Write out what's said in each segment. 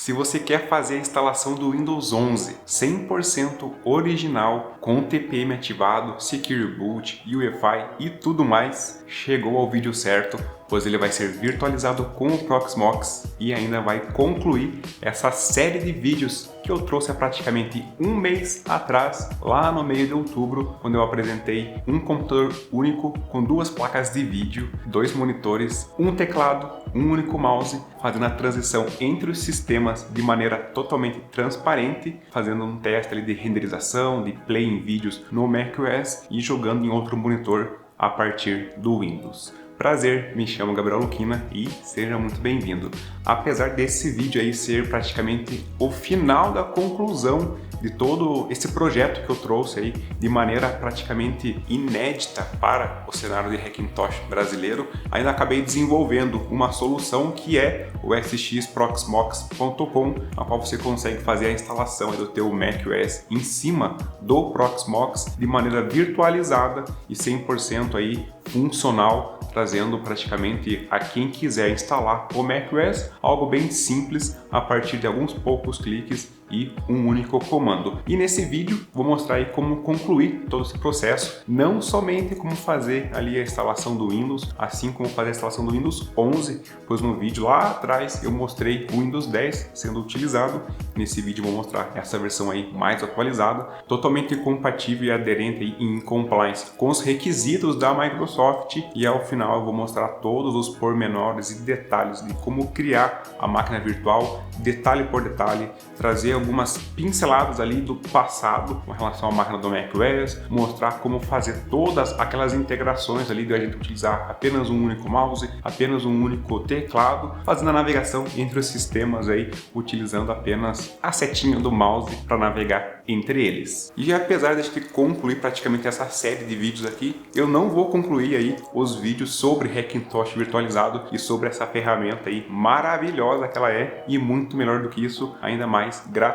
Se você quer fazer a instalação do Windows 11 100% original, com TPM ativado, Secure Boot, UEFI e tudo mais, chegou ao vídeo certo, pois ele vai ser virtualizado com o Proxmox e ainda vai concluir essa série de vídeos que eu trouxe há praticamente um mês atrás, lá no meio de outubro, quando eu apresentei um computador único com duas placas de vídeo, dois monitores, um teclado, um único mouse, fazendo a transição entre os sistemas de maneira totalmente transparente, fazendo um teste ali de renderização, de play em vídeos no macOS e jogando em outro monitor a partir do Windows. Prazer, me chamo Gabriel Luquina e seja muito bem-vindo. Apesar desse vídeo aí ser praticamente o final da conclusão de todo esse projeto que eu trouxe aí de maneira praticamente inédita para o cenário de Hackintosh brasileiro, ainda acabei desenvolvendo uma solução que é o sxproxmox.com, a qual você consegue fazer a instalação do teu macOS em cima do Proxmox de maneira virtualizada e 100% aí funcional, trazendo praticamente a quem quiser instalar o macOS algo bem simples a partir de alguns poucos cliques e um único comando. E nesse vídeo vou mostrar aí como concluir todo esse processo, não somente como fazer ali a instalação do Windows, assim como fazer a instalação do Windows 11, pois no vídeo lá atrás eu mostrei o Windows 10 sendo utilizado. Nesse vídeo vou mostrar essa versão aí mais atualizada, totalmente compatível e aderente aí em compliance com os requisitos da Microsoft, e ao final eu vou mostrar todos os pormenores e detalhes de como criar a máquina virtual, detalhe por detalhe, trazer algumas pinceladas ali do passado com relação à máquina do macOS, mostrar como fazer todas aquelas integrações ali de a gente utilizar apenas um único mouse, apenas um único teclado, fazendo a navegação entre os sistemas aí, utilizando apenas a setinha do mouse para navegar entre eles. E apesar de a gente concluir praticamente essa série de vídeos aqui, eu não vou concluir aí os vídeos sobre Hackintosh virtualizado e sobre essa ferramenta aí maravilhosa que ela é, e muito melhor do que isso, ainda mais gratuita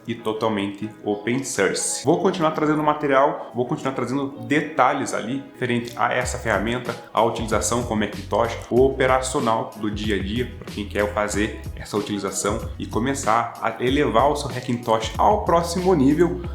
e totalmente open source. Vou continuar trazendo material, vou continuar trazendo detalhes ali referente a essa ferramenta, a utilização com o Hackintosh, o operacional do dia a dia para quem quer fazer essa utilização e começar a elevar o seu Hackintosh ao próximo nível.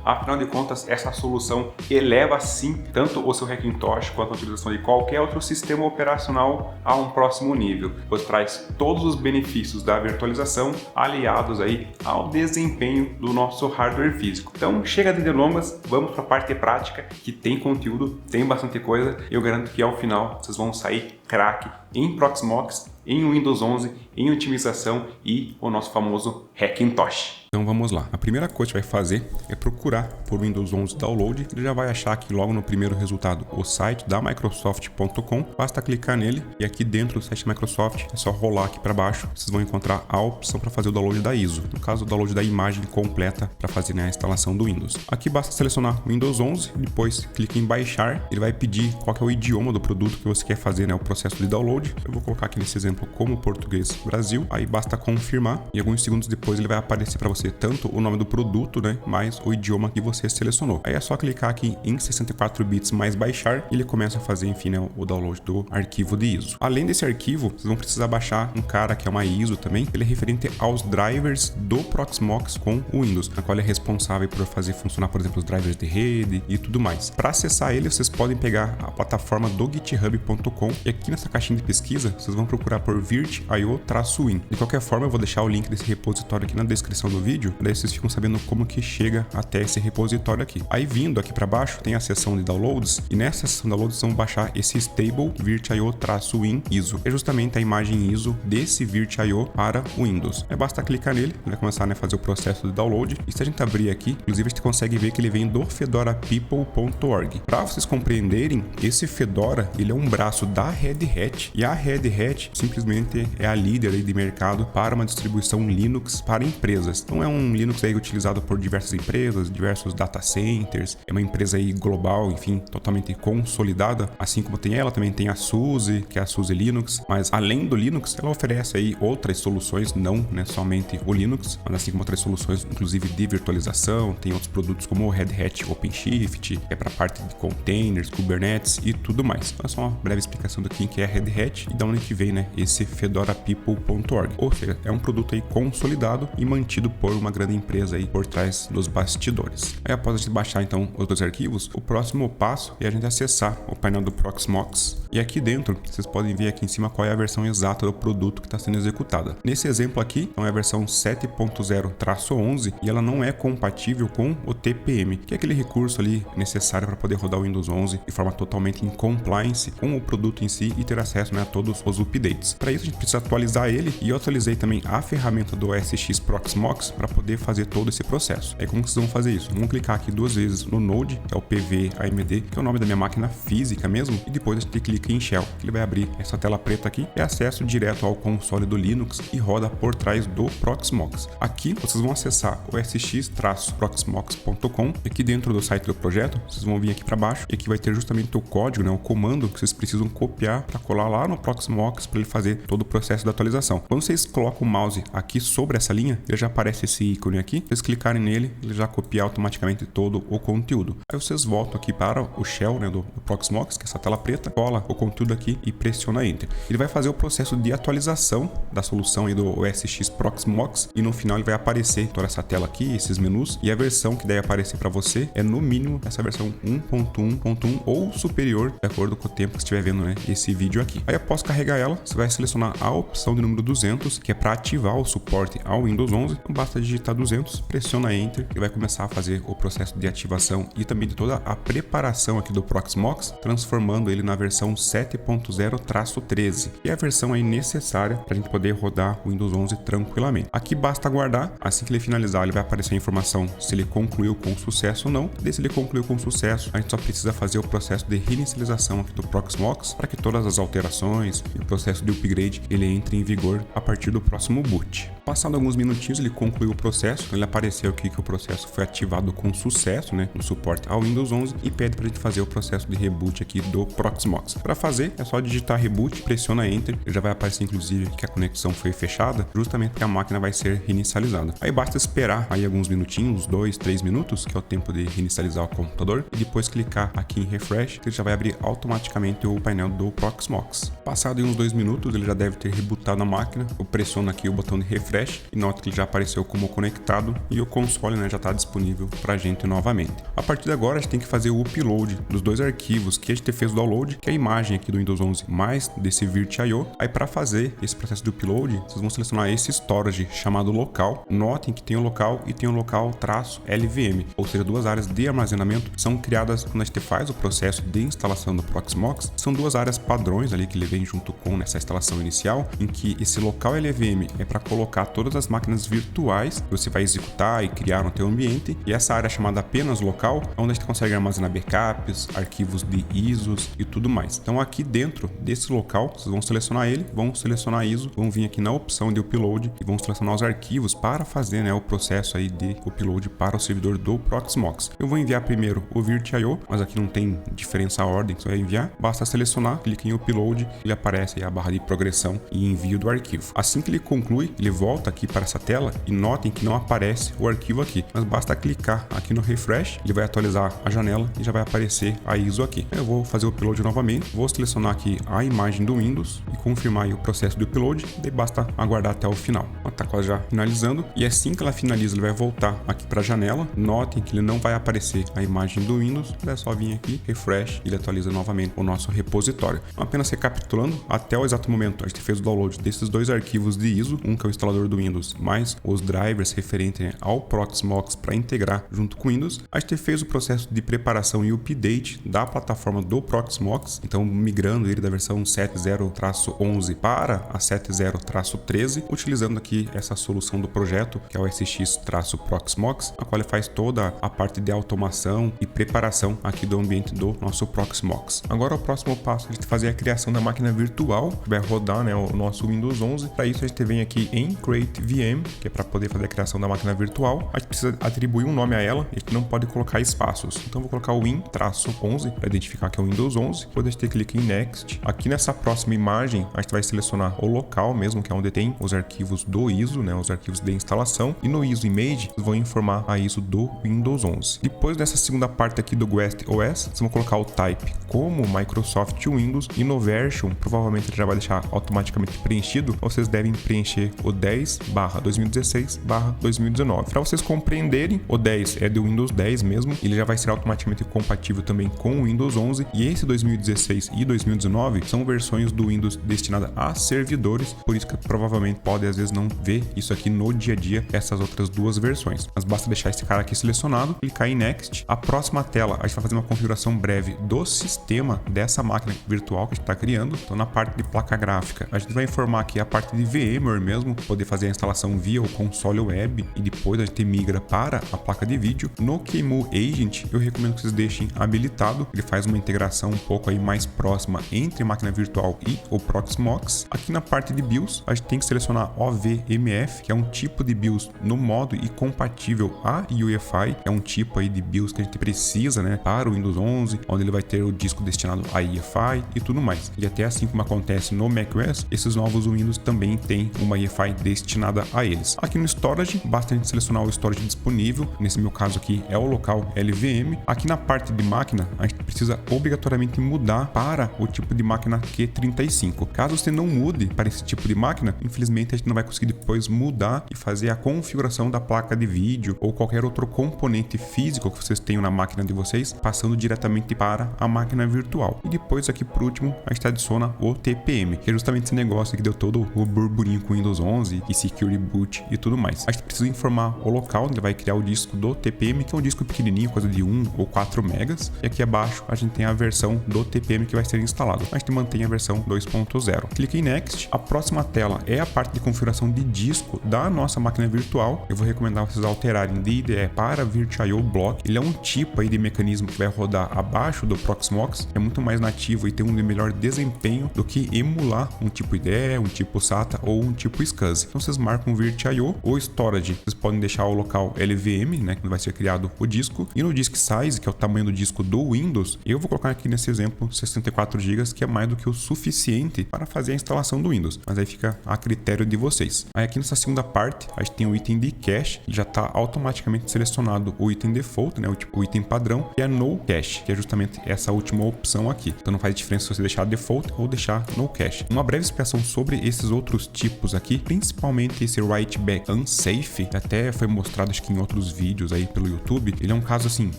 Afinal de contas, essa solução eleva sim tanto o seu Hackintosh quanto a utilização de qualquer outro sistema operacional a um próximo nível, pois traz todos os benefícios da virtualização aliados aí ao desempenho do nosso hardware físico. Então chega de delongas, vamos para a parte prática, que tem conteúdo, tem bastante coisa. Eu garanto que ao final vocês vão sair craque em Proxmox, em Windows 11, em otimização e o nosso famoso Hackintosh. Então vamos lá. A primeira coisa que vai fazer é procurar por Windows 11 Download. Ele já vai achar aqui logo no primeiro resultado o site da Microsoft.com. Basta clicar nele e aqui dentro do site da Microsoft é só rolar aqui para baixo. Vocês vão encontrar a opção para fazer o download da ISO. No caso, o download da imagem completa para fazer a instalação do Windows. Aqui basta selecionar o Windows 11, depois clica em baixar. Ele vai pedir qual que é o idioma do produto que você quer fazer, o processo de download. Eu vou colocar aqui nesse exemplo como português Brasil. Aí basta confirmar e alguns segundos depois ele vai aparecer para você tanto o nome do produto, mais o idioma que você selecionou. Aí é só clicar aqui em 64 bits mais baixar e ele começa a fazer, enfim, o download do arquivo de ISO. Além desse arquivo, vocês vão precisar baixar um cara que é uma ISO também. Ele é referente aos drivers do Proxmox com o Windows, na qual ele é responsável por fazer funcionar, por exemplo, os drivers de rede e tudo mais. Para acessar ele, vocês podem pegar a plataforma do github.com e aqui nessa caixinha de pesquisa, vocês vão procurar por virt.io-win. De qualquer forma, eu vou deixar o link desse repositório aqui na descrição do vídeo, daí vocês ficam sabendo como que chega até esse repositório aqui. Aí vindo aqui para baixo tem a seção de downloads e nessa seção de downloads vocês vão baixar esse stable virt.io-win ISO. É justamente a imagem ISO desse virt.io para o Windows. É basta clicar nele, ele vai começar a fazer o processo de download. E se a gente abrir aqui, inclusive a gente consegue ver que ele vem do fedorapeople.org. Para vocês compreenderem, esse Fedora ele é um braço da Red Hat e a Red Hat simplesmente é a líder aí de mercado para uma distribuição Linux para empresas. Então é um Linux aí utilizado por diversas empresas, diversos data centers, é uma empresa aí global, enfim, totalmente consolidada, assim como tem ela, também tem a SUSE, que é a SUSE Linux, mas além do Linux, ela oferece aí outras soluções, não somente o Linux, mas assim como outras soluções, inclusive de virtualização, tem outros produtos como o Red Hat OpenShift, que é para a parte de containers, Kubernetes e tudo mais. Então é só uma breve explicação do quem que é a Red Hat e da onde que vem, né, esse fedorapeople.org. Ou seja, é um produto aí consolidado e mantido por uma grande empresa aí por trás dos bastidores. Aí após a gente baixar então os dois arquivos, o próximo passo é a gente acessar o painel do Proxmox. E aqui dentro, vocês podem ver aqui em cima qual é a versão exata do produto que está sendo executada. Nesse exemplo aqui, então é a versão 7.0-11 e ela não é compatível com o TPM, que é aquele recurso ali necessário para poder rodar o Windows 11 de forma totalmente em compliance com o produto em si e ter acesso, né, a todos os updates. Para isso a gente precisa atualizar ele e eu atualizei também a ferramenta do OS X Proxmox para poder fazer todo esse processo. Aí como que vocês vão fazer isso? Vamos clicar aqui duas vezes no Node, que é o PV-AMD, que é o nome da minha máquina física mesmo, e depois a gente clica em Shell, que ele vai abrir essa tela preta aqui, é acesso direto ao console do Linux e roda por trás do Proxmox. Aqui vocês vão acessar o sx-proxmox.com e aqui dentro do site do projeto, vocês vão vir aqui para baixo e aqui vai ter justamente o código, né, o comando que vocês precisam copiar para colar lá no Proxmox para ele fazer todo o processo da atualização. Quando vocês colocam o mouse aqui sobre essa linha, ele já aparece esse ícone aqui. Se vocês clicarem nele, ele já copia automaticamente todo o conteúdo. Aí vocês voltam aqui para o shell, né, do Proxmox, que é essa tela preta, cola o conteúdo aqui e pressiona Enter. Ele vai fazer o processo de atualização da solução aí do OS X Proxmox e no final ele vai aparecer toda essa tela aqui, esses menus, e a versão que deve aparecer para você é no mínimo essa versão 1.1.1 ou superior, de acordo com o tempo que estiver vendo, né, esse vídeo aqui. Aí após carregar ela, você vai selecionar a opção de número 200, que é para ativar o suporte ao Windows 11. Então basta digitar 200, pressiona Enter e vai começar a fazer o processo de ativação e também de toda a preparação aqui do Proxmox, transformando ele na versão 7.0-13, que é a versão aí necessária para a gente poder rodar o Windows 11 tranquilamente. Aqui basta aguardar, assim que ele finalizar, ele vai aparecer a informação se ele concluiu com sucesso ou não. E se ele concluiu com sucesso, a gente só precisa fazer o processo de reinicialização aqui do Proxmox para que todas as alterações e o processo de upgrade ele entre em vigor a partir do próximo boot. Passado alguns minutinhos, ele concluiu o processo, ele apareceu aqui que o processo foi ativado com sucesso, né, no suporte ao Windows 11 e pede para a gente fazer o processo de reboot aqui do Proxmox. Para fazer, é só digitar reboot, pressiona Enter, já vai aparecer inclusive que a conexão foi fechada, justamente porque a máquina vai ser reinicializada. Aí basta esperar aí alguns minutinhos, 2, 3 minutos, que é o tempo de reinicializar o computador, e depois clicar aqui em Refresh, que ele já vai abrir automaticamente o painel do Proxmox. Passado uns 2 minutos, ele já deve ter rebootado a máquina. Eu pressiono aqui o botão de Refresh e noto que ele já apareceu como conectado e o console, né, já está disponível para a gente novamente. A partir de agora, a gente tem que fazer o upload dos dois arquivos que a gente fez o download, que é a imagem aqui do Windows 11 mais desse Virt.io. Aí para fazer esse processo de upload, vocês vão selecionar esse storage chamado local. Notem que tem o local e tem o local -LVM, ou seja, duas áreas de armazenamento são criadas quando a gente faz o processo de instalação do Proxmox. São duas áreas padrões ali que ele vem junto com nessa instalação inicial, em que esse local LVM é para colocar todas as máquinas virtuais que você vai executar e criar no teu ambiente, e essa área chamada apenas local é onde a gente consegue armazenar backups, arquivos de ISOs e tudo mais. Então aqui dentro desse local, vocês vão selecionar ele, vão selecionar ISO, vão vir aqui na opção de upload e vão selecionar os arquivos para fazer, né, o processo aí de upload para o servidor do Proxmox. Eu vou enviar primeiro o Virt.io, mas aqui não tem diferença a ordem que você vai enviar, basta selecionar, clica em upload, ele aparece aí a barra de progressão e envio do arquivo. Assim que ele conclui, ele volta aqui para essa tela e notem que não aparece o arquivo aqui, mas basta clicar aqui no refresh, ele vai atualizar a janela e já vai aparecer a ISO aqui. Eu vou fazer o upload novamente, vou selecionar aqui a imagem do Windows e confirmar aí o processo de upload, daí basta aguardar até o final. Está quase já finalizando e assim que ela finaliza, ele vai voltar aqui para a janela. Notem que ele não vai aparecer a imagem do Windows, é só vir aqui, refresh, e ele atualiza novamente o nosso repositório. Apenas recapitulando, até o exato momento a gente fez o download desses dois arquivos de ISO, um que é o instalador do Windows, mais os drivers referentes, né, ao Proxmox para integrar junto com o Windows. A gente fez o processo de preparação e update da plataforma do Proxmox, então migrando ele da versão 7.0-11 para a 7.0-13, utilizando aqui essa solução do projeto, que é o SX-Proxmox, a qual ele faz toda a parte de automação e preparação aqui do ambiente do nosso Proxmox. Agora o próximo passo é a gente fazer a criação da máquina virtual, que vai rodar, né, o nosso Windows 11. Para isso a gente vem aqui em Create VM, que é para poder fazer a criação da máquina virtual. A gente precisa atribuir um nome a ela e a gente não pode colocar espaços. Então vou colocar o Win-11 para identificar que é o Windows 11. Depois a gente clica em Next. Aqui nessa próxima imagem a gente vai selecionar o local mesmo, que é onde tem os arquivos do ISO, né, os arquivos de instalação. E no ISO Image vocês vão informar a ISO do Windows 11. Depois dessa segunda parte aqui do Guest OS, vocês vão colocar o Type como Microsoft Windows e no Version provavelmente ele já vai deixar automaticamente preenchido. Vocês devem preencher o 10/2016/2019. Para vocês compreenderem, o 10 é do Windows 10 mesmo, ele já vai ser automaticamente compatível também com o Windows 11, e esse 2016 e 2019 são versões do Windows destinadas a servidores, por isso que provavelmente pode às vezes não ver isso aqui no dia a dia, essas outras duas versões. Mas basta deixar esse cara aqui selecionado, clicar em Next. A próxima tela, a gente vai fazer uma configuração breve do sistema dessa máquina virtual que a gente está criando. Então, na parte de placa gráfica, a gente vai informar aqui a parte de VMware mesmo, poder fazer a instalação via o console web e depois a gente migra para a placa de vídeo. No QEMU Agent, eu recomendo que vocês deixem habilitado, ele faz uma integração um pouco aí mais próxima entre máquina virtual e o Proxmox. Aqui na parte de BIOS, a gente tem que selecionar OVMF, que é um tipo de BIOS no modo e compatível a UEFI, é um tipo aí de BIOS que a gente precisa, né, para o Windows 11, onde ele vai ter o disco destinado a UEFI e tudo mais. E até assim como acontece no macOS, esses novos Windows também têm uma UEFI destinada a eles. Aqui no Storage, basta a gente selecionar o Storage disponível, nesse meu caso aqui é o local LVM. Aqui na parte de máquina, a gente precisa obrigatoriamente mudar para o tipo de máquina Q35. Caso você não mude para esse tipo de máquina, infelizmente a gente não vai conseguir depois mudar e fazer a configuração da placa de vídeo ou qualquer outro componente físico que vocês tenham na máquina de vocês, passando diretamente para a máquina virtual. E depois aqui por último, a gente adiciona o TPM, que é justamente esse negócio que deu todo o burburinho com o Windows 11 e Security Boot e tudo mais. A gente precisa informar o local onde ele vai criar o disco do TPM, que é um disco pequenininho, coisa de 1 ou 4 megas. E aqui abaixo a gente tem a versão do TPM que vai ser instalado. A gente mantém a versão 2.0. Clique em Next. A próxima tela é a parte de configuração de disco da nossa máquina virtual. Eu vou recomendar vocês alterarem de IDE para VirtualIO Block. Ele é um tipo aí de mecanismo que vai rodar abaixo do Proxmox, é muito mais nativo e tem um melhor desempenho do que emular um tipo IDE, um tipo SATA ou um tipo SCSI. Então vocês marcam VirtualIO ou Storage. Vocês podem deixar o local LVM, né, que vai ser criado o disco. E no Disk Size, que é o tamanho do disco do Windows, eu vou colocar aqui nesse exemplo 64 GB, que é mais do que o suficiente para fazer a instalação do Windows. Mas aí fica a critério de vocês. Aí aqui nessa segunda parte, a gente tem o item de cache, já está automaticamente selecionado o item default, né, o item padrão, que é no cache, que é justamente essa última opção aqui. Então não faz diferença se você deixar default ou deixar no cache. Uma breve explicação sobre esses outros tipos aqui, principalmente esse write back unsafe, até foi mostrado acho que em outros vídeos aí pelo YouTube. Ele é um caso assim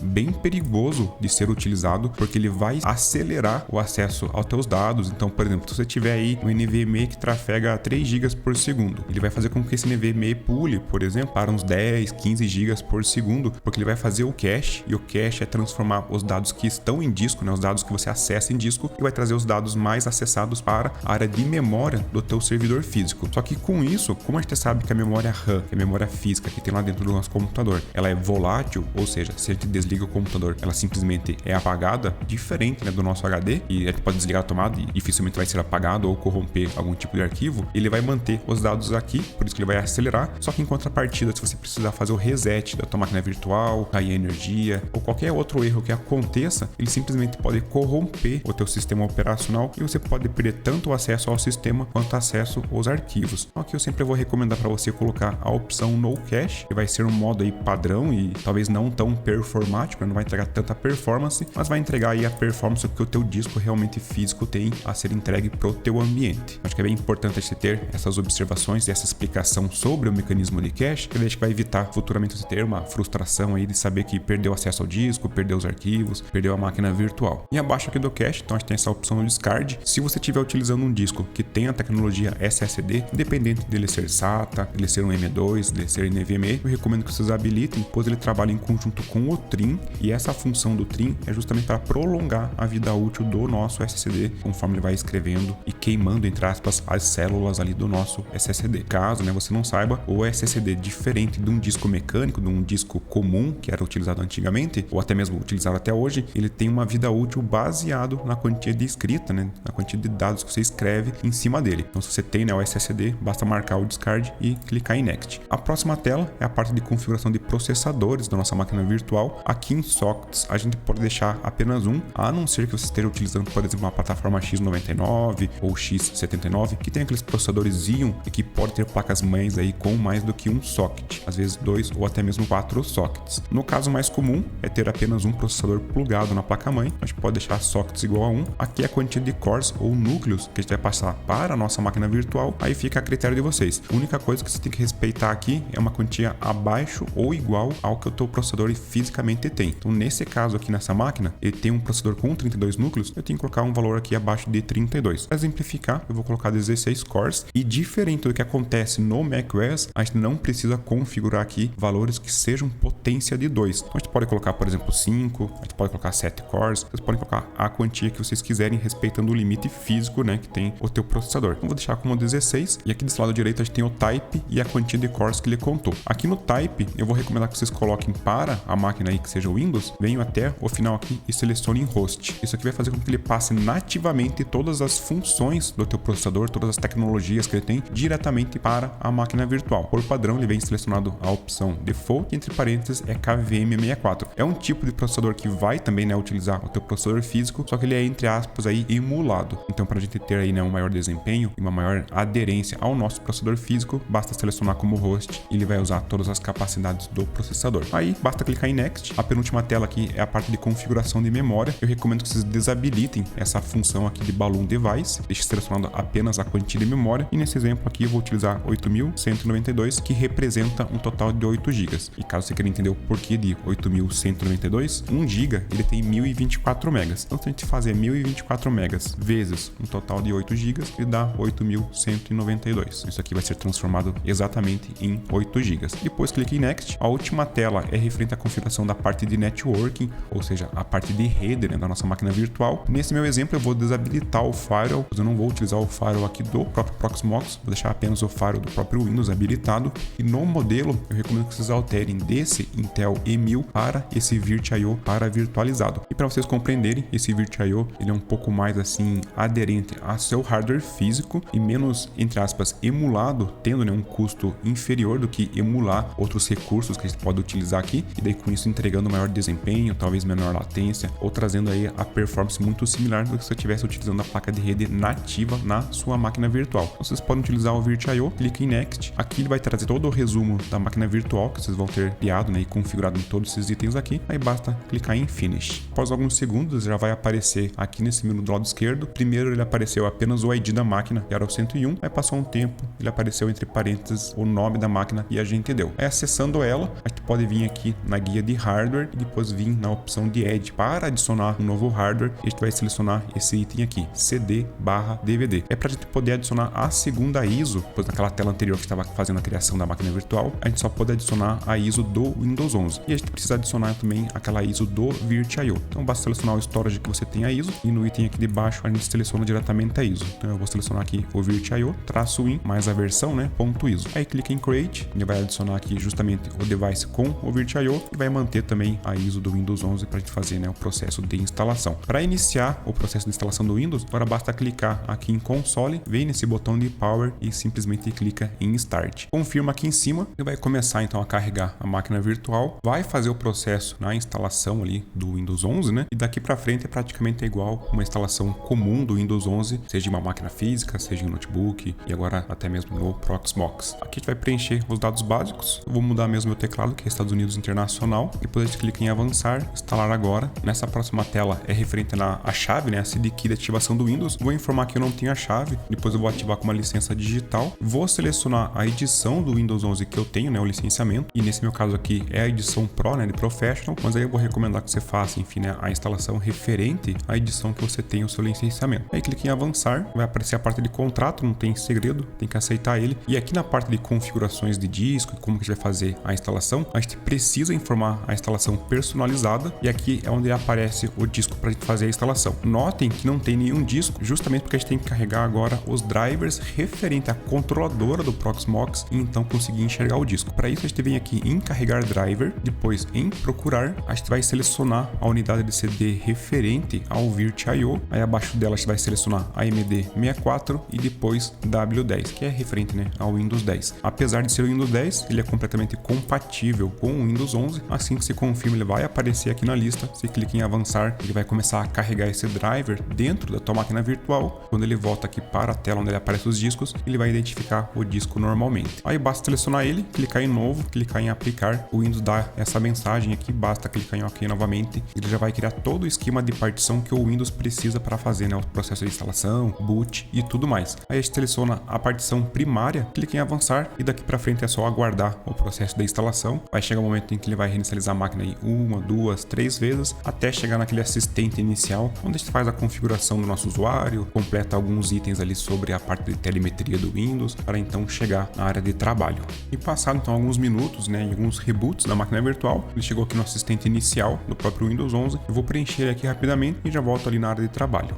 bem perigoso de ser utilizado, porque ele vai acelerar o acesso aos teus dados. Então, por exemplo, se você tiver aí um NVMe que trafega 3 GB por segundo, ele vai fazer com que esse NVMe pule, por exemplo, para uns 10, 15 GB por segundo, porque ele vai fazer o cache, e o cache é transformar os dados que estão em disco, né, os dados que você acessa em disco, e vai trazer os dados mais acessados para a área de memória do teu servidor físico. Só que com isso, como a gente sabe que a memória RAM, que é a memória física que tem lá dentro do nosso computador, ela é volátil, ou seja, se a gente desliga o computador, ela simplesmente é apagada, diferente, né, do nosso HD, e a gente pode desligar a tomada e dificilmente vai ser apagado ou corromper algum tipo de arquivo. Ele vai manter os dados aqui, por isso que ele vai acelerar. Só que em contrapartida, se você precisar fazer o reset da tua máquina virtual, cair energia ou qualquer outro erro que aconteça, ele simplesmente pode corromper o teu sistema operacional e você pode perder tanto o acesso ao sistema quanto acesso aos arquivos. Então aqui eu sempre vou recomendar para você colocar a opção No Cache, que vai ser um modo aí padrão e talvez não tão performático, não vai entregar tanta performance, mas vai entregar aí a performance que o teu disco realmente físico tem a ser entregue pro teu ambiente. Acho que é bem importante você ter essas observações e essa explicação sobre o mecanismo de cache, que vai evitar futuramente você ter uma frustração aí de saber que perdeu acesso ao disco, perdeu os arquivos, perdeu a máquina virtual. E abaixo aqui do cache, então a gente tem essa opção do discard. Se você estiver utilizando um disco que tem a tecnologia SSD, independente dele ser SATA, dele ser um M2, dele ser NVMe, eu recomendo que vocês habilitem, pois ele trabalha em conjunto com o Trim, e essa função do Trim é justamente para prolongar a vida útil do nosso SSD, conforme ele vai escrevendo e queimando, entre aspas, as células ali do nosso SSD. Caso, né, você não saiba, o SSD, diferente de um disco mecânico, de um disco comum que era utilizado antigamente, ou até mesmo utilizado até hoje, ele tem uma vida útil baseado na quantia de escrita, né, na quantia de dados que você escreve em cima dele. Então, se você tem, né, o SSD, basta marcar o discard e clicar em Next. A próxima tela é a parte de configuração de processadores da nossa máquina virtual. Aqui em Sockets, a gente pode deixar apenas um, a não ser que você esteja utilizando, por exemplo, uma plataforma X99 ou X79, que tem aqueles processadores Xeon e que pode ter placas-mães aí com mais do que um socket, às vezes 2 ou até mesmo 4 sockets. No caso mais comum é ter apenas um processador plugado na placa-mãe, a gente pode deixar sockets igual a 1. Aqui a quantia de cores ou núcleos que a gente vai passar para a nossa máquina virtual, aí fica a critério de vocês. A única coisa que você tem que respeitar aqui é uma quantia abaixo ou igual ao que o teu processador fisicamente tem. Então, nesse caso aqui nessa máquina, ele tem um processador com 32 núcleos, eu tenho que colocar um valor aqui abaixo de 32. Para exemplificar, eu vou colocar 16 cores e diferente do que acontece no macOS, a gente não precisa configurar aqui valores que sejam potência de 2. Então, a gente pode colocar, por exemplo, 5, a gente pode colocar 7 cores, vocês podem colocar a quantia que vocês quiserem, respeitando o limite físico, né, que tem o teu processador. Então, vou deixar como 16 e aqui desse lado direito a gente tem o type e a quantia de cores que ele contou. Aqui no type, eu vou recomendar que vocês coloquem para a máquina aí que seja o Windows, venham até o final aqui e selecionem host. Isso aqui vai fazer com que ele passe nativamente todas as funções do teu processador, todas as tecnologias que ele tem diretamente para a máquina virtual. Por padrão, ele vem selecionado a opção default, e entre parênteses é KVM64. É um tipo de processador que vai também, né, utilizar o teu processador físico, só que ele é, entre aspas, aí emulado. Então, para a gente ter aí, né, um maior desempenho e uma maior aderência ao nosso processador físico, basta selecionar como host e ele vai usar todas as capacidades do processador. Aí, basta clicar em Next. A penúltima tela aqui é a parte de configuração de memória. Eu recomendo que vocês desabilitem essa função aqui de Balloon Device, deixe selecionado apenas a quantia de memória, e nesse exemplo aqui eu vou utilizar 8.192, que representa um total de 8 GB. E caso você queira entender o porquê de 8.192, 1 GB ele tem 1024 MB. Então, se a gente fazer 1024 MB vezes um total de 8 GB, ele dá 8.192. Isso aqui vai ser transformado exatamente em 8 GB. Depois clique em Next. A última tela é referente à configuração da parte de networking, ou seja, a parte de rede, né, da nossa máquina virtual. Nesse meu exemplo, eu vou desabilitar o firewall, pois eu não vou utilizar o firewall aqui do próprio Proxmox, vou deixar apenas o firewall do próprio Windows habilitado. E no modelo, eu recomendo que vocês alterem desse Intel E1000 para esse VirtIO para virtualizado. E para vocês compreenderem, esse VirtIO ele é um pouco mais assim aderente a seu hardware físico e menos, entre aspas, emulado, tendo, né, um custo inferior do que emular outros recursos que a gente pode utilizar aqui, e daí com isso entregando maior desempenho, talvez menor latência, ou trazendo aí a performance muito similar do que se eu estivesse utilizando a placa de rede nativa na sua máquina virtual. Então, vocês podem utilizar o VirtIO, clique em Next. Aqui ele vai trazer todo o resumo da máquina virtual que vocês vão ter criado, né, e configurado em todos esses itens aqui. Aí basta clicar em Finish. Após alguns segundos já vai aparecer aqui nesse menu do lado esquerdo. Primeiro ele apareceu apenas o ID da máquina, que era o 101. Aí passou um tempo, ele apareceu entre parênteses o nome da máquina e a gente deu. Aí acessando ela, a gente pode vir aqui na guia de hardware e depois vir na opção de Add para adicionar um novo hardware. A gente vai selecionar esse item aqui, CD/DVD. É para a gente poder adicionar a segunda ISO, pois naquela tela anterior que estava fazendo a criação da máquina virtual, a gente só pode adicionar a ISO do Windows 11. E a gente precisa adicionar também aquela ISO do VirtIO. Então basta selecionar o storage que você tem a ISO e no item aqui de baixo a gente seleciona diretamente a ISO. Então eu vou selecionar aqui o VirtIO, -in, mais a versão, né, .ISO. Aí clica em Create, ele vai adicionar aqui justamente o device com o VirtIO e vai manter também a ISO do Windows 11 para a gente fazer, né, o processo de instalação. Para iniciar o processo de instalação do Windows, agora basta clicar aqui em Console, vem nesse botão de Power e simplesmente clica em Start. Confirma aqui em cima e vai começar então a carregar a máquina virtual, vai fazer o processo na instalação ali do Windows 11, né? E daqui para frente é praticamente igual uma instalação comum do Windows 11, seja em uma máquina física, seja em notebook e agora até mesmo no Proxmox. Aqui a gente vai preencher os dados básicos. Eu vou mudar mesmo meu teclado, que é Estados Unidos Internacional. Depois a gente clica em avançar, instalar agora. Nessa próxima tela é referente a chave, né? A CD key de ativação do Windows. Vou informar que eu não tenho a chave. Depois eu vou ativar com uma licença digital. Vou selecionar a edição do Windows 11 que eu tenho, né? O licenciamento. E nesse meu caso aqui é a edição Pro, né? De Professional. Mas aí eu vou recomendar que você faça, enfim, né, a instalação referente à edição que você tem o seu licenciamento. Aí clique em avançar. Vai aparecer a parte de contrato, não tem segredo. Tem que aceitar ele. E aqui na parte de configurações de disco e como que a gente vai fazer a instalação, a gente precisa informar a instalação personalizada. E aqui é onde aparece o disco para a gente fazer a instalação. Notem que não tem nenhum disco, justamente porque a gente tem que carregar agora os drivers referente à controladora do Proxmox e então conseguir enxergar o disco. Para isso a gente vem aqui em carregar driver, depois em procurar, a gente vai selecionar a unidade de CD referente ao VirtIO. Aí abaixo dela a gente vai selecionar AMD64 e depois W10, que é referente, né, ao Windows 10. Apesar de ser o Windows 10, ele é completamente compatível com o Windows 11. Assim que se confirma, ele vai aparecer aqui na lista. Se clica em avançar, ele vai começar a carregar esse driver dentro da tua máquina virtual. Quando ele volta aqui para a tela onde ele aparece os discos, ele vai identificar o disco normalmente. Aí basta selecionar ele, clicar em novo, clicar em aplicar. O Windows dá essa mensagem aqui, basta clicar em OK novamente. Ele já vai criar todo o esquema de partição que o Windows precisa precisa para fazer, né, o processo de instalação, boot e tudo mais. Aí a gente seleciona a partição primária, clica em avançar e daqui para frente é só aguardar o processo de instalação. Vai chegar o momento em que ele vai reinicializar a máquina aí 1, 2, 3 vezes até chegar naquele assistente inicial, onde a gente faz a configuração do nosso usuário, completa alguns itens ali sobre a parte de telemetria do Windows, para então chegar na área de trabalho. E passado então alguns minutos, né, e alguns reboots da máquina virtual, ele chegou aqui no assistente inicial do próprio Windows 11. Eu vou preencher ele aqui rapidamente e já volto ali na área de trabalho.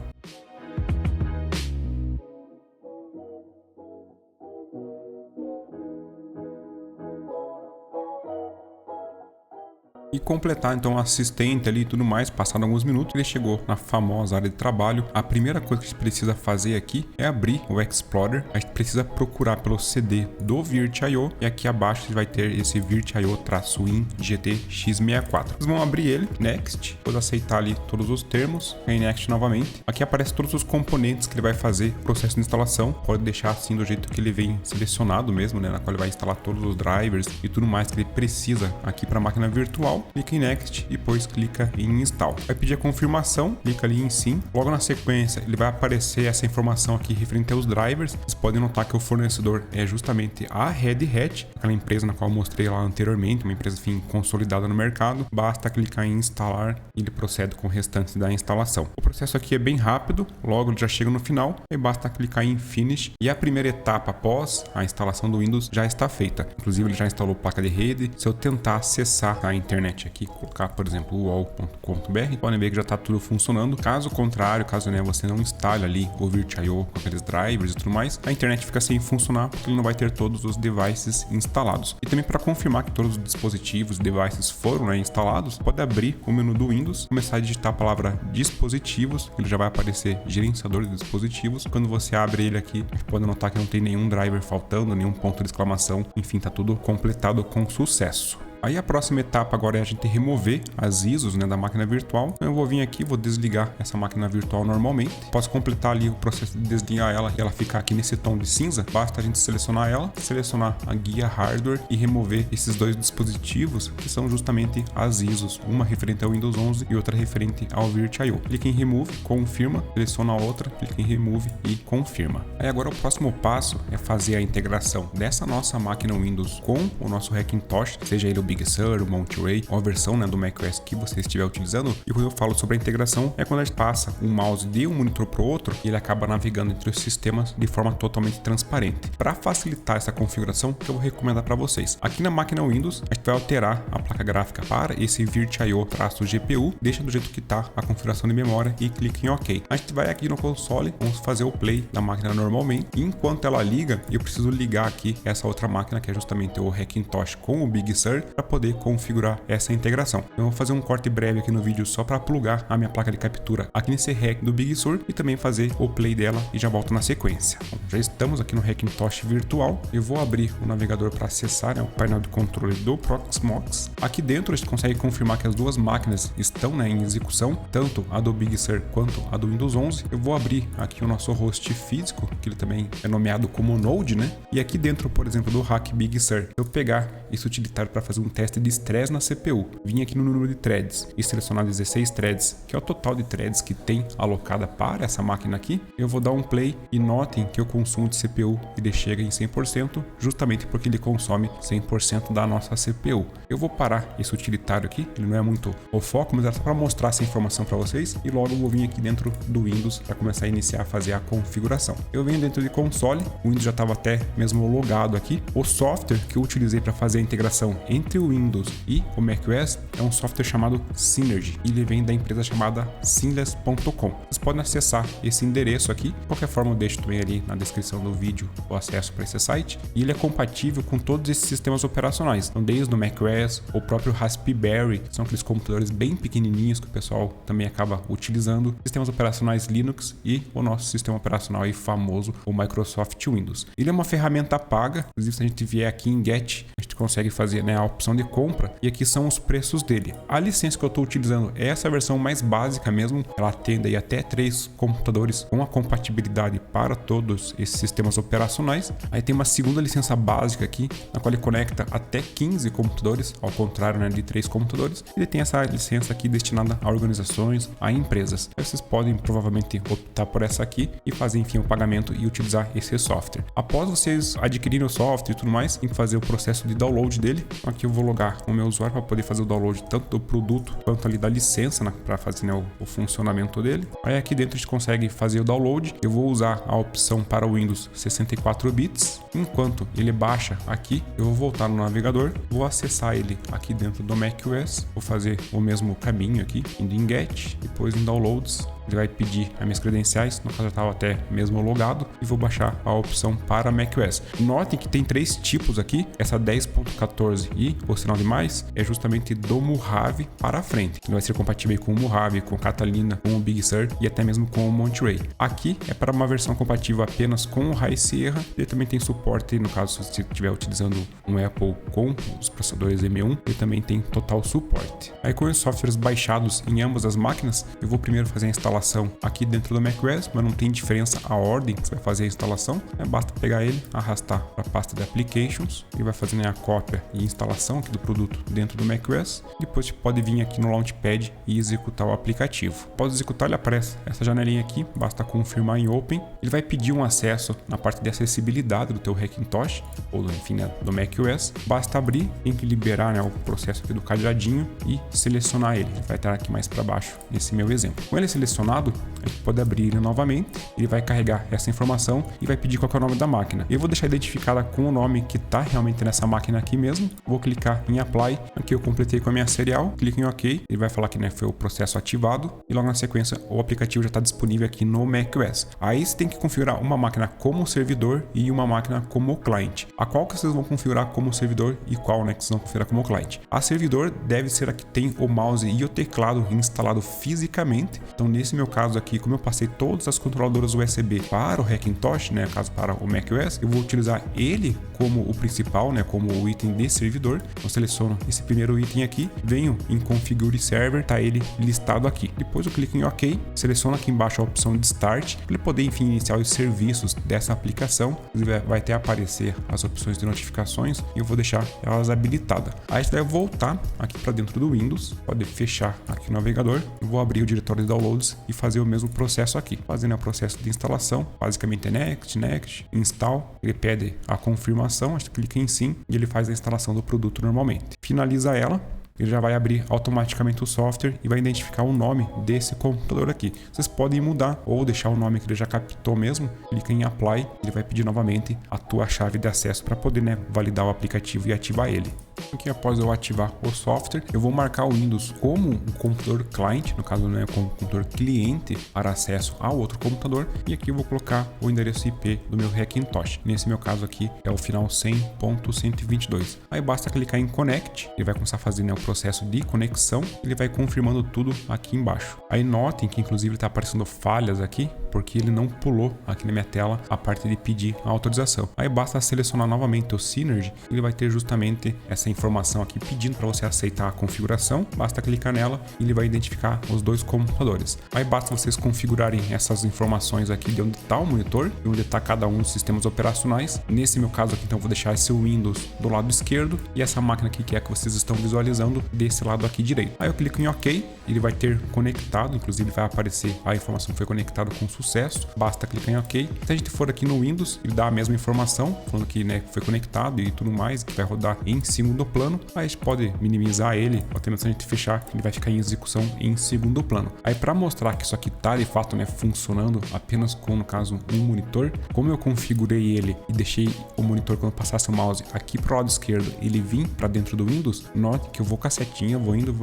E completar então o assistente ali e tudo mais, passado alguns minutos, ele chegou na famosa área de trabalho. A primeira coisa que a gente precisa fazer aqui é abrir o Explorer. A gente precisa procurar pelo CD do VirtIO e aqui abaixo você vai ter esse VirtIO-Win GT-X64. Vocês vão abrir ele, Next, depois aceitar ali todos os termos, em Next novamente. Aqui aparece todos os componentes que ele vai fazer o processo de instalação. Pode deixar assim do jeito que ele vem selecionado mesmo, né, na qual ele vai instalar todos os drivers e tudo mais que ele precisa aqui para a máquina virtual. Clica em Next e depois clica em Install. Vai pedir a confirmação, clica ali em Sim. Logo na sequência, ele vai aparecer essa informação aqui referente aos drivers. Vocês podem notar que o fornecedor é justamente a Red Hat, aquela empresa na qual eu mostrei lá anteriormente, uma empresa enfim consolidada no mercado. Basta clicar em Instalar e ele procede com o restante da instalação. O processo aqui é bem rápido, logo ele já chega no final e basta clicar em Finish e a primeira etapa após a instalação do Windows já está feita. Inclusive ele já instalou placa de rede. Se eu tentar acessar a internet aqui, colocar por exemplo uol.com.br, podem ver que já está tudo funcionando. Caso contrário, caso você não instale ali o VirtIO com aqueles drivers e tudo mais, a internet fica sem funcionar porque ele não vai ter todos os devices instalados. E também para confirmar que todos os dispositivos, devices foram instalados, pode abrir o menu do Windows, começar a digitar a palavra dispositivos, ele já vai aparecer gerenciador de dispositivos. Quando você abre ele aqui, a gente pode notar que não tem nenhum driver faltando, nenhum ponto de exclamação, enfim, está tudo completado com sucesso. Aí a próxima etapa agora é a gente remover as ISOs, né, da máquina virtual. Eu vou vir aqui, vou desligar essa máquina virtual normalmente. Posso completar ali o processo de desligar ela e ela ficar aqui nesse tom de cinza. Basta a gente selecionar ela, selecionar a guia hardware e remover esses dois dispositivos que são justamente as ISOs, uma referente ao Windows 11 e outra referente ao VirtIO. Clica em Remove, confirma, seleciona a outra, clica em Remove e confirma. Aí agora o próximo passo é fazer a integração dessa nossa máquina Windows com o nosso Hackintosh, seja ele o Big Sur, o Monterey, ou a versão, né, do macOS que você estiver utilizando. E quando eu falo sobre a integração, é quando a gente passa o mouse de um monitor para o outro e ele acaba navegando entre os sistemas de forma totalmente transparente. Para facilitar essa configuração, que eu vou recomendar para vocês. Aqui na máquina Windows, a gente vai alterar a placa gráfica para esse VirtIO-GPU, deixa do jeito que está a configuração de memória e clica em OK. A gente vai aqui no console, vamos fazer o play da máquina normalmente. E enquanto ela liga, eu preciso ligar aqui essa outra máquina, que é justamente o Hackintosh com o Big Sur, para poder configurar essa integração. Eu vou fazer um corte breve aqui no vídeo só para plugar a minha placa de captura aqui nesse hack do Big Sur e também fazer o play dela e já volto na sequência. Bom, já estamos aqui no Hackintosh virtual. Eu vou abrir o navegador para acessar, né, o painel de controle do Proxmox. Aqui dentro a gente consegue confirmar que as duas máquinas estão, né, em execução, tanto a do Big Sur quanto a do Windows 11. Eu vou abrir aqui o nosso host físico, que ele também é nomeado como Node, né? E aqui dentro, por exemplo, do hack Big Sur, eu pegar esse utilitário para fazer um teste de estresse na CPU. Vim aqui no número de threads e selecionar 16 threads, que é o total de threads que tem alocada para essa máquina aqui. Eu vou dar um play e notem que o consumo de CPU ele chega em 100%, justamente porque ele consome 100% da nossa CPU. Eu vou parar esse utilitário aqui, ele não é muito o foco, mas é só para mostrar essa informação para vocês e logo eu vou vir aqui dentro do Windows para começar a iniciar a fazer a configuração. Eu venho dentro de console, o Windows já estava até mesmo logado aqui. O software que eu utilizei para fazer a integração entre o Windows e o macOS é um software chamado Synergy. Ele vem da empresa chamada Seamless.com. Vocês podem acessar esse endereço aqui. De qualquer forma, eu deixo também ali na descrição do vídeo o acesso para esse site. E ele é compatível com todos esses sistemas operacionais. Então, desde o macOS, o próprio Raspberry, são aqueles computadores bem pequenininhos que o pessoal também acaba utilizando, sistemas operacionais Linux e o nosso sistema operacional aí famoso, o Microsoft Windows. Ele é uma ferramenta paga. Inclusive, se a gente vier aqui em Get, a gente consegue fazer, né, a opção de compra, e aqui são os preços dele. A licença que eu estou utilizando é essa versão mais básica mesmo, ela atende aí até 3 computadores com a compatibilidade para todos esses sistemas operacionais. Aí tem uma segunda licença básica aqui, na qual ele conecta até 15 computadores, ao contrário, né, de 3 computadores. Ele tem essa licença aqui destinada a organizações, a empresas. Aí vocês podem provavelmente optar por essa aqui e fazer, enfim, o pagamento e utilizar esse software. Após vocês adquirirem o software e tudo mais, tem que fazer o processo de download dele. Aqui eu vou logar o meu usuário para poder fazer o download tanto do produto quanto ali da licença, né, para fazer, né, o funcionamento dele. Aí aqui dentro a gente consegue fazer o download. Eu vou usar a opção para o Windows 64 bits. Enquanto ele baixa aqui, eu vou voltar no navegador, vou acessar ele aqui dentro do macOS, vou fazer o mesmo caminho aqui, indo em Get, depois em Downloads. Ele vai pedir as minhas credenciais, no caso eu estava até mesmo logado, e vou baixar a opção para macOS. Notem que tem 3 tipos aqui, essa 10.14 e o sinal de mais é justamente do Mojave para frente. Ele vai ser compatível com o Mojave, com Catalina, com o Big Sur e até mesmo com o Monterey. Aqui é para uma versão compatível apenas com o High Sierra. Ele também tem suporte, no caso se você estiver utilizando um Apple com os processadores M1, ele também tem total suporte. Aí com os softwares baixados em ambas as máquinas, eu vou primeiro fazer a instalação aqui dentro do macOS, mas não tem diferença a ordem que você vai fazer a instalação. Basta pegar ele, arrastar para a pasta de Applications, ele vai fazer, né, a cópia e instalação aqui do produto dentro do macOS. Depois você pode vir aqui no Launchpad e executar o aplicativo. Após executar, ele aparece essa janelinha aqui, basta confirmar em Open. Ele vai pedir um acesso na parte de acessibilidade do teu Hackintosh, ou enfim, né, do macOS. Basta abrir, tem que liberar, né, o processo aqui do cadeadinho e selecionar ele. Ele vai estar aqui mais para baixo, nesse meu exemplo. Com ele selecionado, a gente pode abrir ele novamente, ele vai carregar essa informação e vai pedir qual que é o nome da máquina. Eu vou deixar identificada com o nome que está realmente nessa máquina aqui mesmo. Vou clicar em Apply, aqui eu completei com a minha serial, clico em OK, ele vai falar que, né, foi o processo ativado e logo na sequência o aplicativo já está disponível aqui no macOS. Aí você tem que configurar uma máquina como servidor e uma máquina como cliente. A qual que vocês vão configurar como servidor e qual, né, que vocês vão configurar como cliente. A servidor deve ser a que tem o mouse e o teclado instalado fisicamente. Então nesse meu caso aqui, como eu passei todas as controladoras USB para o Hackintosh, né, caso para o macOS, eu vou utilizar ele como o principal, né, como o item de servidor. Eu seleciono esse primeiro item aqui, venho em Configure Server, tá ele listado aqui. Depois eu clico em OK, seleciono aqui embaixo a opção de Start, para ele poder, enfim, iniciar os serviços dessa aplicação. Vai até aparecer as opções de notificações e eu vou deixar elas habilitadas. Aí você vai voltar aqui para dentro do Windows, pode fechar aqui o navegador, eu vou abrir o diretório de downloads e fazer o mesmo processo aqui, fazendo o processo de instalação. Basicamente é Next, Install, ele pede a confirmação, a gente clica em Sim e ele faz a instalação do produto normalmente. Finaliza ela, ele já vai abrir automaticamente o software e vai identificar o nome desse computador aqui. Vocês podem mudar ou deixar o nome que ele já captou mesmo, clica em Apply, ele vai pedir novamente a tua chave de acesso para poder, né, validar o aplicativo e ativar ele. Aqui após eu ativar o software, eu vou marcar o Windows como um computador cliente, no caso, né, como um computador cliente para acesso ao outro computador, e aqui eu vou colocar o endereço IP do meu Hackintosh. Nesse meu caso aqui é o final 100.122. Aí basta clicar em Connect, ele vai começar a fazer, né, o processo de conexão, ele vai confirmando tudo aqui embaixo. Aí notem que inclusive está aparecendo falhas aqui, porque ele não pulou aqui na minha tela a parte de pedir a autorização. Aí basta selecionar novamente o Synergy, ele vai ter justamente essa informação aqui pedindo para você aceitar a configuração. Basta clicar nela e ele vai identificar os dois computadores. Aí basta vocês configurarem essas informações aqui de onde está o monitor e onde está cada um dos sistemas operacionais. Nesse meu caso aqui, então, eu vou deixar esse Windows do lado esquerdo e essa máquina aqui que é que vocês estão visualizando desse lado aqui direito. Aí eu clico em OK, ele vai ter conectado, inclusive vai aparecer a informação foi conectada com sucesso. Basta clicar em OK. Se a gente for aqui no Windows, ele dá a mesma informação, falando que, né, foi conectado e tudo mais, que vai rodar em segundo plano. Aí a gente pode minimizar ele, ou até mesmo se a gente fechar, ele vai ficar em execução em segundo plano. Aí para mostrar que isso aqui tá de fato, né, funcionando apenas com, no caso, um monitor, como eu configurei ele e deixei o monitor, quando passasse o mouse aqui pro lado esquerdo, ele vir para dentro do Windows, note que eu vou com a setinha, vou indo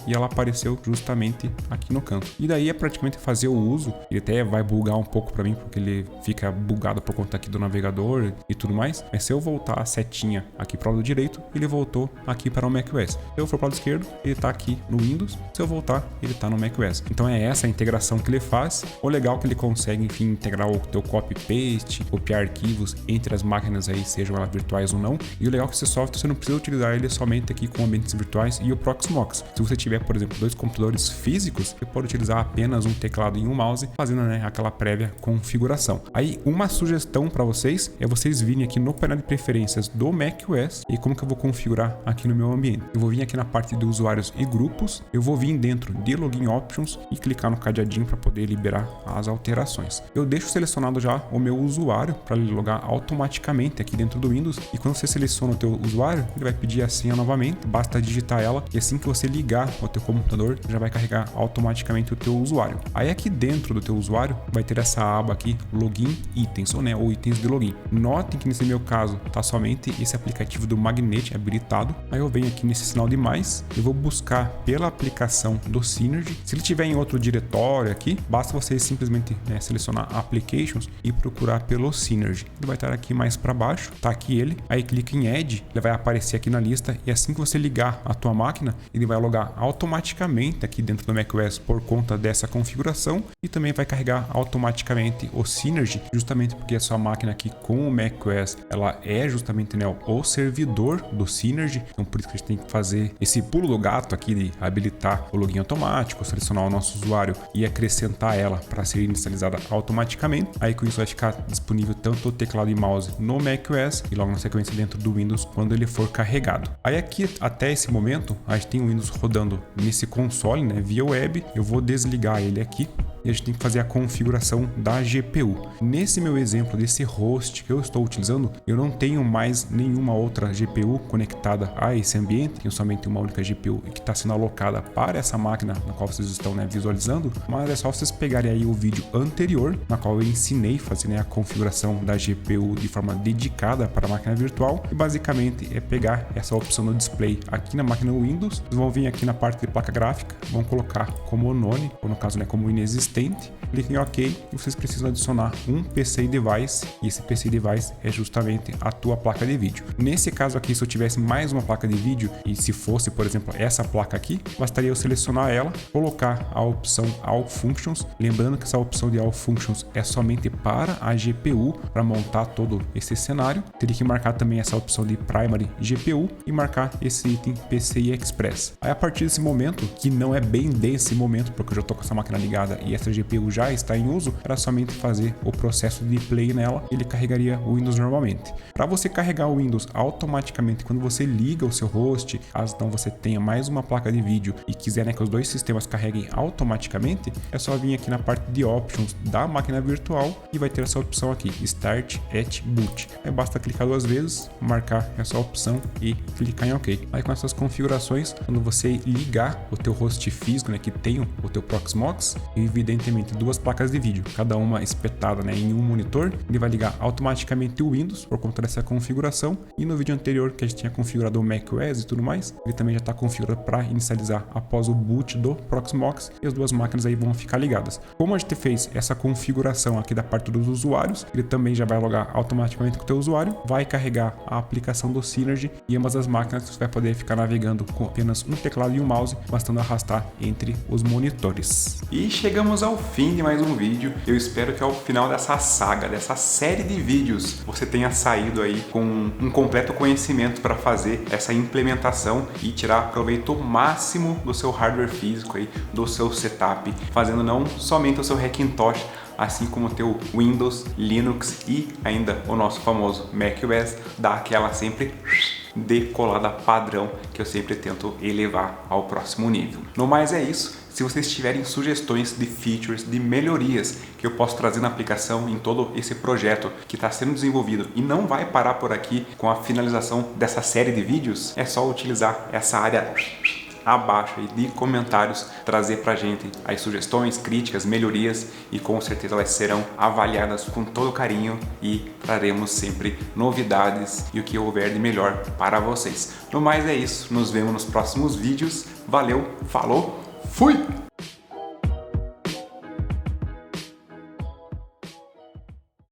e ela apareceu justamente aqui no canto. E daí é praticamente fazer o uso, ele até vai bugar um pouco para mim, porque ele fica bugado por conta aqui do navegador e tudo mais. Mas se eu voltar a setinha aqui para o lado direito, ele voltou aqui para o macOS. Se eu for para o lado esquerdo, ele está aqui no Windows. Se eu voltar, ele está no macOS. Então é essa a integração que ele faz. O legal é que ele consegue, enfim, integrar o teu copy-paste, copiar arquivos entre as máquinas aí, sejam elas virtuais ou não. E o legal é que esse software você não precisa utilizar ele somente aqui com ambientes virtuais e o Proxmox. Se você tiver, por exemplo, 2 computadores físicos, você pode utilizar apenas um teclado e um mouse, fazendo, né, aquela prévia configuração. Aí uma sugestão para vocês é vocês virem aqui no painel de preferências do macOS e como que eu vou configurar aqui no meu ambiente. Eu vou vir aqui na parte de usuários e grupos, eu vou vir dentro de Login Options e clicar no cadeadinho para poder liberar as alterações. Eu deixo selecionado já o meu usuário para ele logar automaticamente aqui dentro do Windows, e quando você seleciona o teu usuário, ele vai pedir a senha novamente, basta digitar ela e assim que você ligar o teu computador, já vai carregar automaticamente o teu usuário. Aí aqui dentro do teu usuário vai ter essa aba aqui, Login Itens, ou itens de login. Notem que nesse meu caso tá somente esse aplicativo do Magnet habilitado. Aí eu venho aqui nesse sinal de mais, eu vou buscar pela aplicação do Synergy. Se ele tiver em outro diretório aqui, basta você simplesmente selecionar Applications e procurar pelo Synergy. Ele vai estar aqui mais para baixo, tá aqui ele. Aí clica em Add, ele vai aparecer aqui na lista e assim que você ligar a tua máquina, ele vai logar automaticamente aqui dentro do macOS por conta dessa configuração, e também vai carregar automaticamente o Synergy, justamente porque a sua máquina aqui com o macOS, ela é justamente, né, o servidor do Synergy. Então por isso que a gente tem que fazer esse pulo do gato aqui de habilitar o login automático, selecionar o nosso usuário e acrescentar ela para ser inicializada automaticamente. Aí com isso vai ficar disponível tanto o teclado e mouse no macOS e logo na sequência dentro do Windows quando ele for carregado. Aí aqui até esse momento a gente tem o Windows rodando nesse console, né, via web. Eu vou desligar ele aqui e a gente tem que fazer a configuração da GPU. Nesse meu exemplo desse host que eu estou utilizando, eu não tenho mais nenhuma outra GPU conectada a esse ambiente, tenho somente uma única GPU que está sendo alocada para essa máquina na qual vocês estão, né, visualizando. Mas é só vocês pegarem aí o vídeo anterior, na qual eu ensinei a fazer, né, a configuração da GPU de forma dedicada para a máquina virtual, e basicamente é pegar essa opção no display aqui na máquina Windows. Vocês vão vir aqui na parte de placa gráfica, vão colocar como none, ou no caso, né, como inexistente, cliquem em OK e vocês precisam adicionar um PCI device, e esse PCI device é justamente a tua placa de vídeo. Nesse caso aqui, se eu tivesse mais uma placa de vídeo e se fosse, por exemplo, essa placa aqui, bastaria eu selecionar ela, colocar a opção All Functions, lembrando que essa opção de All Functions é somente para a GPU, para montar todo esse cenário. Teria que marcar também essa opção de Primary GPU e marcar esse item PCI Express. Aí a partir desse momento, que não é bem desse momento, porque eu já estou com essa máquina ligada e essa GPU já está em uso, era somente fazer o processo de play nela, ele carregaria o Windows normalmente. Para você carregar o Windows automaticamente quando você liga o seu host, caso então você tenha mais uma placa de vídeo e quiser, né, que os dois sistemas carreguem automaticamente, é só vir aqui na parte de Options da máquina virtual e vai ter essa opção aqui, Start at Boot. Aí basta clicar 2 vezes, marcar essa opção e clicar em OK. Aí com essas configurações, quando você ligar o teu host físico, né, que tem o teu Proxmox, evidentemente 2 placas de vídeo, cada uma espetada, né, em um monitor, ele vai ligar automaticamente o Windows por conta dessa configuração. E no vídeo anterior que a gente tinha configurado o macOS e tudo mais, ele também já está configurado para inicializar após o boot do Proxmox, e as 2 máquinas aí vão ficar ligadas. Como a gente fez essa configuração aqui da parte dos usuários, ele também já vai logar automaticamente com o teu usuário, vai carregar a aplicação do Synergy e ambas as máquinas você vai poder ficar navegando com apenas um teclado e um mouse, bastando arrastar entre os monitores. E chegamos ao fim de mais um vídeo. Eu espero que ao final dessa saga, dessa série de vídeos, você tenha saído aí com um completo conhecimento para fazer essa implementação e tirar proveito máximo do seu hardware físico aí, do seu setup, fazendo não somente o seu Hackintosh, assim como o teu Windows, Linux e ainda o nosso famoso macOS, dá aquela sempre decolada padrão que eu sempre tento elevar ao próximo nível. No mais é isso. Se vocês tiverem sugestões de features, de melhorias que eu posso trazer na aplicação em todo esse projeto que está sendo desenvolvido e não vai parar por aqui com a finalização dessa série de vídeos, é só utilizar essa área abaixo aí de comentários, trazer pra gente as sugestões, críticas, melhorias, e com certeza elas serão avaliadas com todo carinho e traremos sempre novidades e o que houver de melhor para vocês. No mais é isso, nos vemos nos próximos vídeos. Valeu, falou, fui!